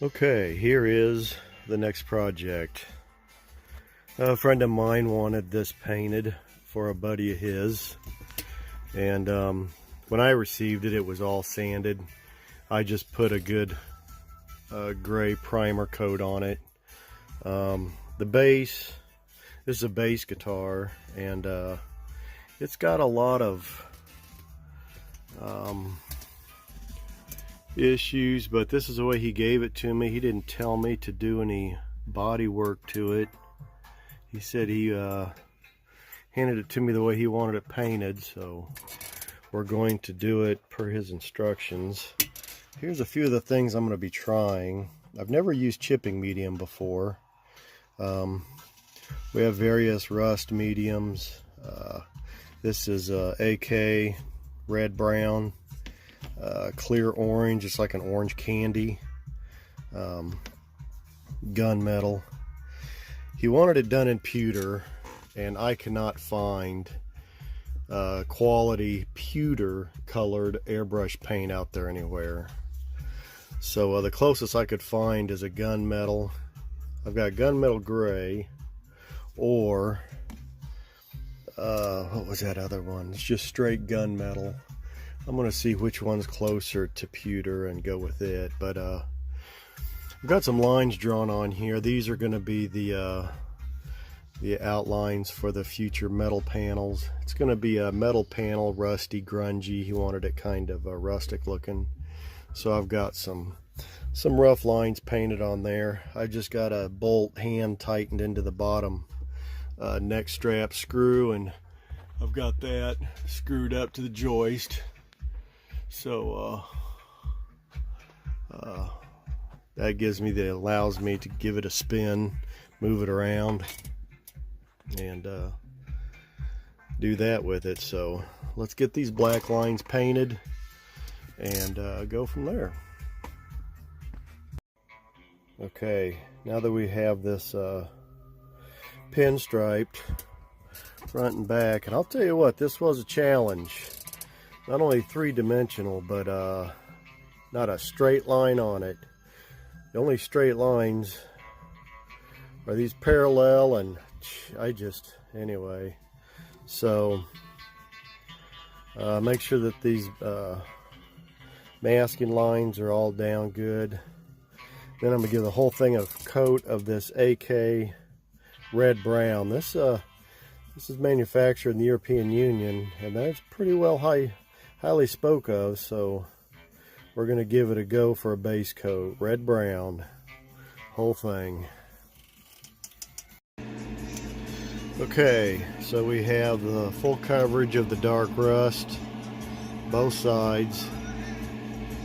Okay, here is the next project. A friend of mine wanted this painted for a buddy of his, and when I received it, it was all sanded. I just put a good gray primer coat on it. The bass, this is a bass guitar, and it's got a lot of issues, but this is the way he gave it to me. He didn't tell me to do any body work to it. He said he handed it to me the way he wanted it painted, so we're going to do it per his instructions. Here's a few of the things I'm going to be trying. I've never used chipping medium before. We have various rust mediums. This is AK red brown, clear orange, it's like an orange candy, gunmetal. He wanted it done in pewter, and I cannot find quality pewter colored airbrush paint out there anywhere. So the closest I could find is a gunmetal. I've got gunmetal gray, or what was that other one? It's just straight gunmetal. I'm going to see which one's closer to pewter and go with it. But I've got some lines drawn on here. These are going to be the outlines for the future metal panels. It's going to be a metal panel, rusty, grungy. He wanted it kind of rustic looking. So I've got some rough lines painted on there. I just got a bolt hand tightened into the bottom neck strap screw, and I've got that screwed up to the joist. So that allows me to give it a spin, move it around, and do that with it. So let's get these black lines painted and go from there. Okay, now that we have this pinstriped front and back, and I'll tell you what, this was a challenge. Not only three-dimensional, but not a straight line on it. The only straight lines are these parallel, and anyway. So make sure that these masking lines are all down good. Then I'm going to give the whole thing a coat of this AK red brown. This is manufactured in the European Union, and that's pretty well highly spoke of, so we're going to give it a go for a base coat. Red brown, whole thing. Okay, so we have the full coverage of the dark rust, both sides.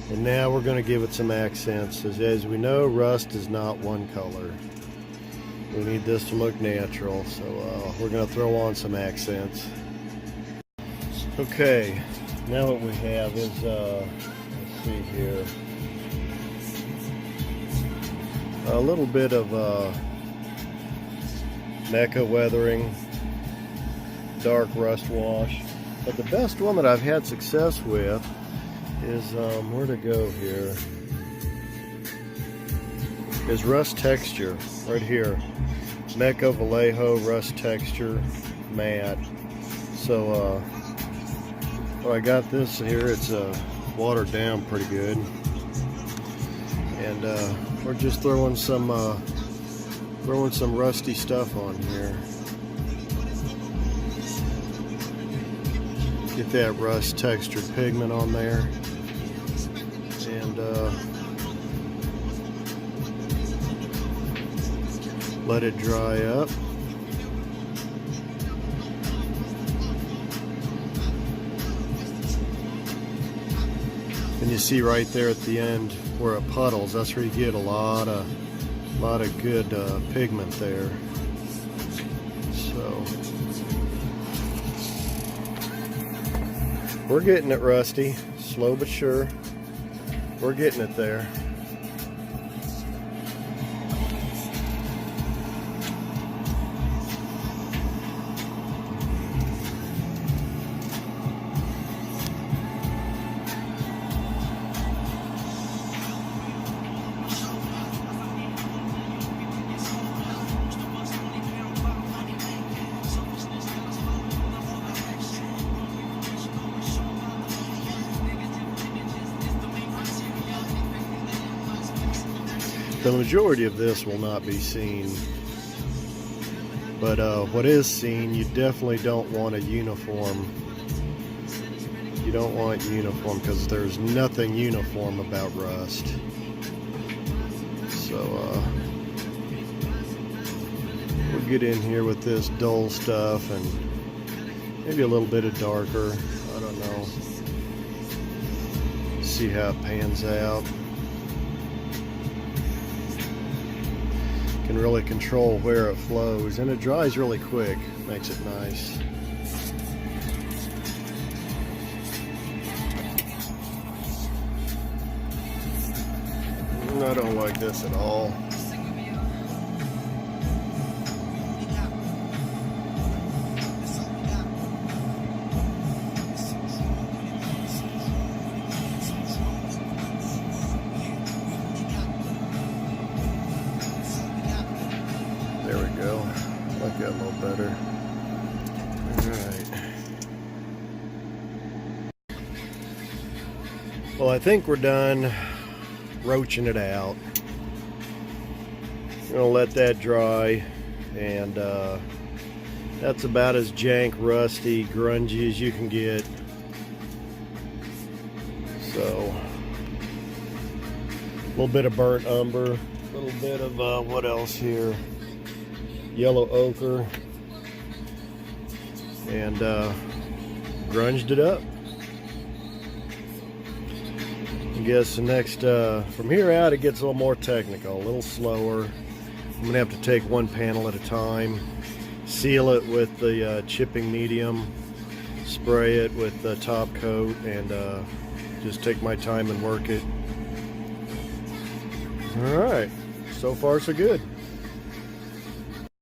And now we're going to give it some accents. As we know, rust is not one color. We need this to look natural, so we're going to throw on some accents. Okay, now what we have is, let's see here, a little bit of Mecha weathering, dark rust wash. But the best one that I've had success with is, where to go here, is rust texture, right here. Mecha Vallejo rust texture matte. So I got this here, it's watered down pretty good, and we're just throwing some rusty stuff on here. Get that rust textured pigment on there, and let it dry up. And you see right there at the end where it puddles, that's where you get a lot of good pigment there. So we're getting it rusty, slow but sure. We're getting it there. the majority of this will not be seen. But what is seen, you definitely don't want a uniform. You don't want uniform because there's nothing uniform about rust. So we'll get in here with this dull stuff and maybe a little bit of darker. I don't know. See how it pans out. Can really control where it flows, and it dries really quick. Makes it nice. I don't like this at all. There we go. I like that a little better. Alright. Well, I think we're done roaching it out. I'm gonna let that dry, and that's about as jank, rusty, grungy as you can get. So a little bit of burnt umber, a little bit of what else here? Yellow ochre, and grunged it up. I guess the next, from here out, it gets a little more technical, a little slower. I'm going to have to take one panel at a time, seal it with the chipping medium, spray it with the top coat, and just take my time and work it. Alright, so far so good.